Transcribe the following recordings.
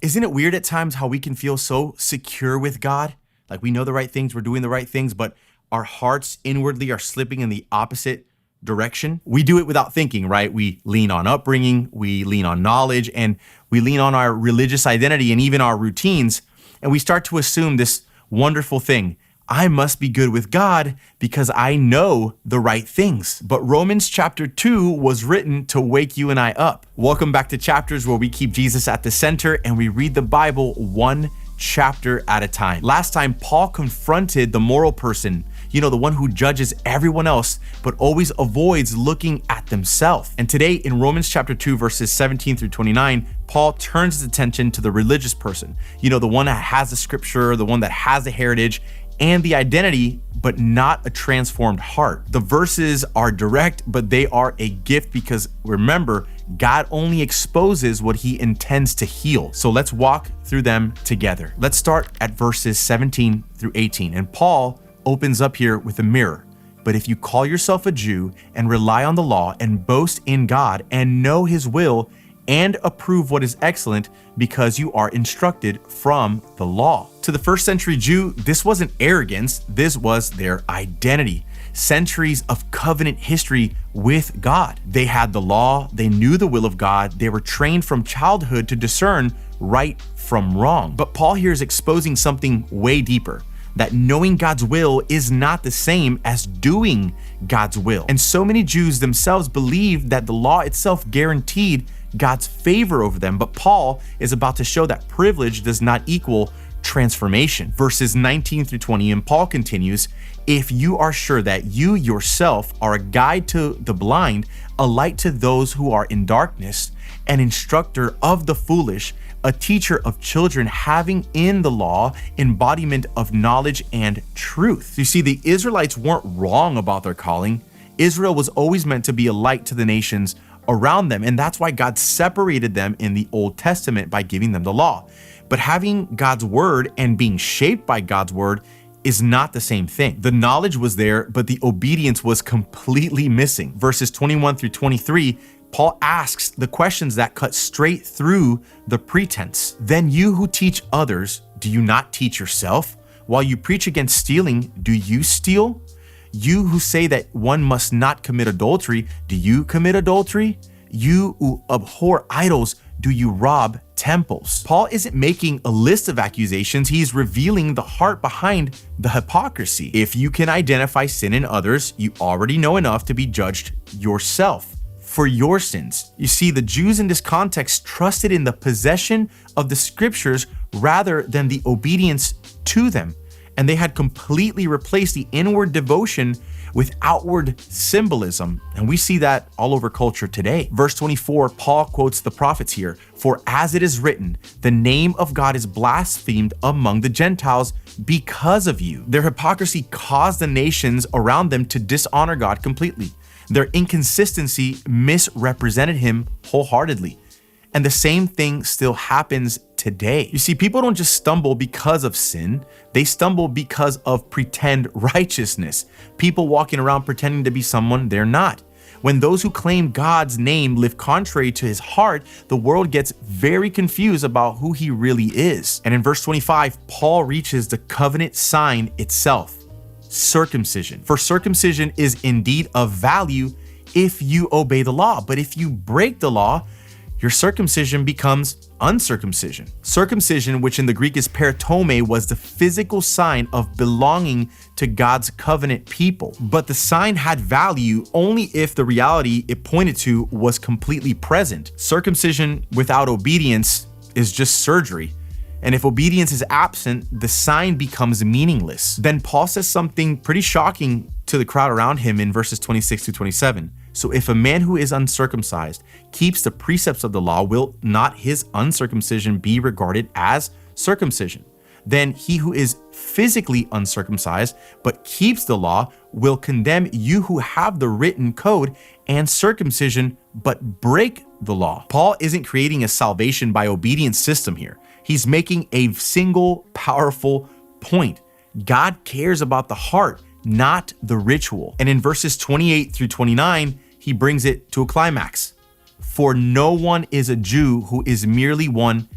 Isn't it weird at times how we can feel so secure with God? Like we know the right things, we're doing the right things, but our hearts inwardly are slipping in the opposite direction. We do it without thinking, right? We lean on upbringing, we lean on knowledge, and we lean on our religious identity and even our routines. And we start to assume this wonderful thing. I must be good with God because I know the right things. But Romans chapter 2 was written to wake you and I up. Welcome back to Chapters, where we keep Jesus at the center and we read the Bible one chapter at a time. Last time, Paul confronted the moral person, the one who judges everyone else, but always avoids looking at themselves. And today in Romans chapter 2, verses 17 through 29, Paul turns his attention to the religious person, the one that has the scripture, the one that has the heritage and the identity, but not a transformed heart. The verses are direct, but they are a gift because remember, God only exposes what he intends to heal. So let's walk through them together. Let's start at verses 17 through 18. And Paul opens up here with a mirror. But if you call yourself a Jew and rely on the law and boast in God and know his will and approve what is excellent because you are instructed from the law. To the first century Jew, this wasn't arrogance, this was their identity. Centuries of covenant history with God. They had the law, they knew the will of God, they were trained from childhood to discern right from wrong. But Paul here is exposing something way deeper, that knowing God's will is not the same as doing God's will. And so many Jews themselves believed that the law itself guaranteed God's favor over them, but Paul is about to show that privilege does not equal transformation. Verses 19 through 20, and Paul continues, if you are sure that you yourself are a guide to the blind, a light to those who are in darkness, an instructor of the foolish, a teacher of children, having in the law embodiment of knowledge and truth. You see, the Israelites weren't wrong about their calling. Israel was always meant to be a light to the nations around them, and that's why God separated them in the Old Testament by giving them the law. But having God's word and being shaped by God's word is not the same thing. The knowledge was there, but the obedience was completely missing. Verses 21 through 23, Paul asks the questions that cut straight through the pretense. Then you who teach others, do you not teach yourself? While you preach against stealing, do you steal? You who say that one must not commit adultery, do you commit adultery? You who abhor idols, do you rob temples? Paul isn't making a list of accusations, he's revealing the heart behind the hypocrisy. If you can identify sin in others, you already know enough to be judged yourself for your sins. You see, the Jews in this context trusted in the possession of the scriptures rather than the obedience to them. And they had completely replaced the inward devotion with outward symbolism. And we see that all over culture today. Verse 24, Paul quotes the prophets here. For as it is written, the name of God is blasphemed among the Gentiles because of you. Their hypocrisy caused the nations around them to dishonor God completely. Their inconsistency misrepresented him wholeheartedly. And the same thing still happens today. You see, people don't just stumble because of sin, they stumble because of pretend righteousness. People walking around pretending to be someone they're not. When those who claim God's name live contrary to his heart, the world gets very confused about who he really is. And in verse 25, Paul reaches the covenant sign itself, circumcision. For circumcision is indeed of value if you obey the law, but if you break the law, your circumcision becomes uncircumcision. Circumcision, which in the Greek is peritome, was the physical sign of belonging to God's covenant people. But the sign had value only if the reality it pointed to was completely present. Circumcision without obedience is just surgery. And if obedience is absent, the sign becomes meaningless. Then Paul says something pretty shocking to the crowd around him in verses 26 to 27. So if a man who is uncircumcised keeps the precepts of the law, will not his uncircumcision be regarded as circumcision? Then he who is physically uncircumcised but keeps the law will condemn you who have the written code and circumcision but break the law. Paul isn't creating a salvation by obedience system here. He's making a single powerful point. God cares about the heart, not the ritual. And in verses 28 through 29, he brings it to a climax. For no one is a Jew who is merely one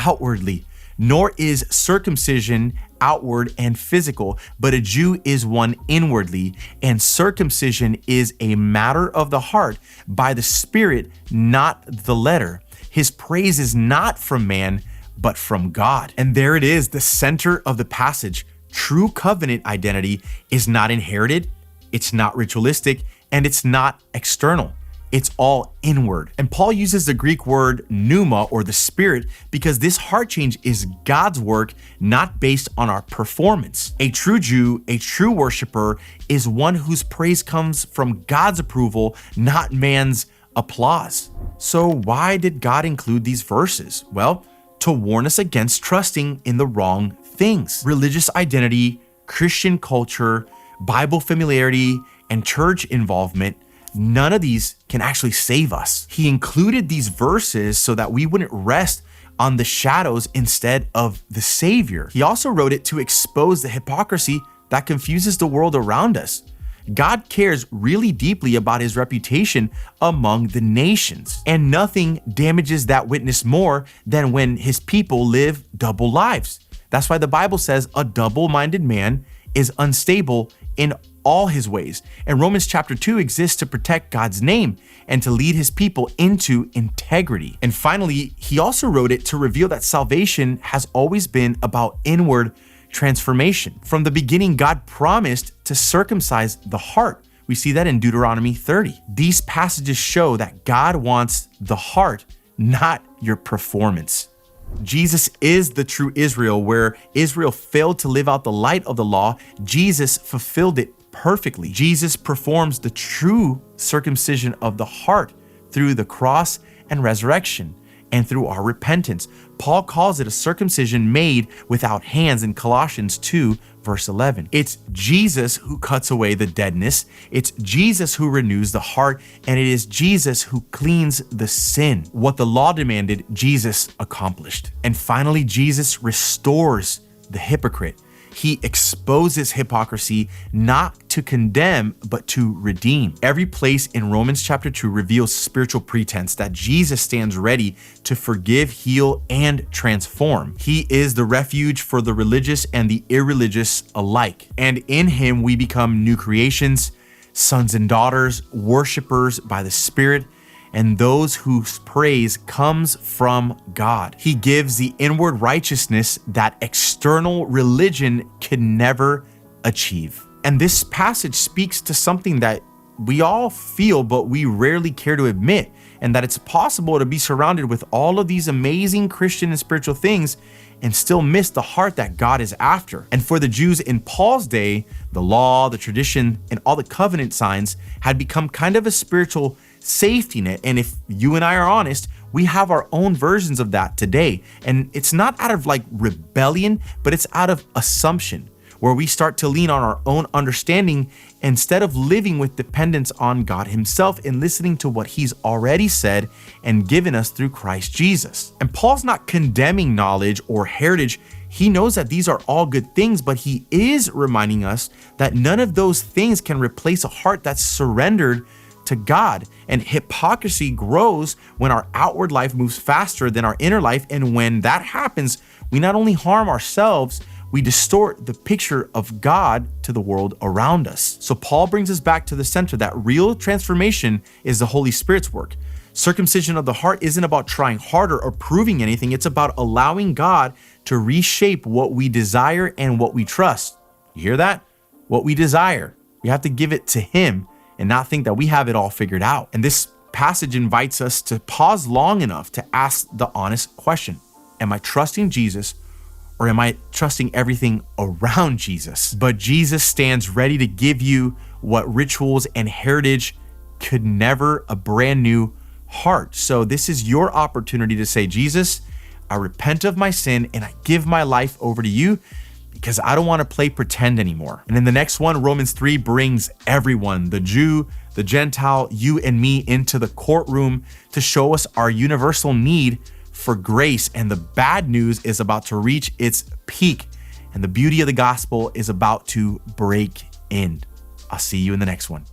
outwardly, nor is circumcision outward and physical, but a Jew is one inwardly, and circumcision is a matter of the heart by the Spirit, not the letter. His praise is not from man, but from God. And there it is, the center of the passage. True covenant identity is not inherited, it's not ritualistic, and it's not external. It's all inward. And Paul uses the Greek word pneuma, or the Spirit, because this heart change is God's work, not based on our performance. A true Jew, a true worshiper, is one whose praise comes from God's approval, not man's applause. So why did God include these verses? Well, to warn us against trusting in the wrong things. Religious identity, Christian culture, Bible familiarity, and church involvement, none of these can actually save us. He included these verses so that we wouldn't rest on the shadows instead of the Savior. He also wrote it to expose the hypocrisy that confuses the world around us. God cares really deeply about his reputation among the nations, and nothing damages that witness more than when his people live double lives. That's why the Bible says a double-minded man is unstable in all his ways. And Romans chapter 2 exists to protect God's name and to lead his people into integrity. And finally, he also wrote it to reveal that salvation has always been about inward transformation. From the beginning, God promised to circumcise the heart. We see that in Deuteronomy 30. These passages show that God wants the heart, not your performance. Jesus is the true Israel. Where Israel failed to live out the light of the law, Jesus fulfilled it perfectly. Jesus performs the true circumcision of the heart through the cross and resurrection, and through our repentance. Paul calls it a circumcision made without hands in Colossians 2, verse 11. It's Jesus who cuts away the deadness. It's Jesus who renews the heart, and it is Jesus who cleans the sin. What the law demanded, Jesus accomplished. And finally, Jesus restores the hypocrite. He exposes hypocrisy not to condemn, but to redeem. Every place in Romans chapter 2 reveals spiritual pretense that Jesus stands ready to forgive, heal, and transform. He is the refuge for the religious and the irreligious alike. And in him we become new creations, sons and daughters, worshipers by the Spirit, and those whose praise comes from God. He gives the inward righteousness that external religion can never achieve. And this passage speaks to something that we all feel, but we rarely care to admit, and that it's possible to be surrounded with all of these amazing Christian and spiritual things and still miss the heart that God is after. And for the Jews in Paul's day, the law, the tradition, and all the covenant signs had become kind of a spiritual safety net. And if you and I are honest, we have our own versions of that today. And it's not out of like rebellion, but it's out of assumption, where we start to lean on our own understanding instead of living with dependence on God himself and listening to what he's already said and given us through Christ Jesus. And Paul's not condemning knowledge or heritage. He knows that these are all good things, but he is reminding us that none of those things can replace a heart that's surrendered to God. And hypocrisy grows when our outward life moves faster than our inner life. And when that happens, we not only harm ourselves, we distort the picture of God to the world around us. So Paul brings us back to the center that real transformation is the Holy Spirit's work. Circumcision of the heart isn't about trying harder or proving anything. It's about allowing God to reshape what we desire and what we trust. You hear that? What we desire. We have to give it to him and not think that we have it all figured out. And this passage invites us to pause long enough to ask the honest question: am I trusting Jesus, or am I trusting everything around Jesus? But Jesus stands ready to give you what rituals and heritage could never, a brand new heart. So this is your opportunity to say, Jesus, I repent of my sin and I give my life over to you, because I don't want to play pretend anymore. And in the next one, Romans 3 brings everyone, the Jew, the Gentile, you and me, into the courtroom to show us our universal need for grace. And the bad news is about to reach its peak, and the beauty of the gospel is about to break in. I'll see you in the next one.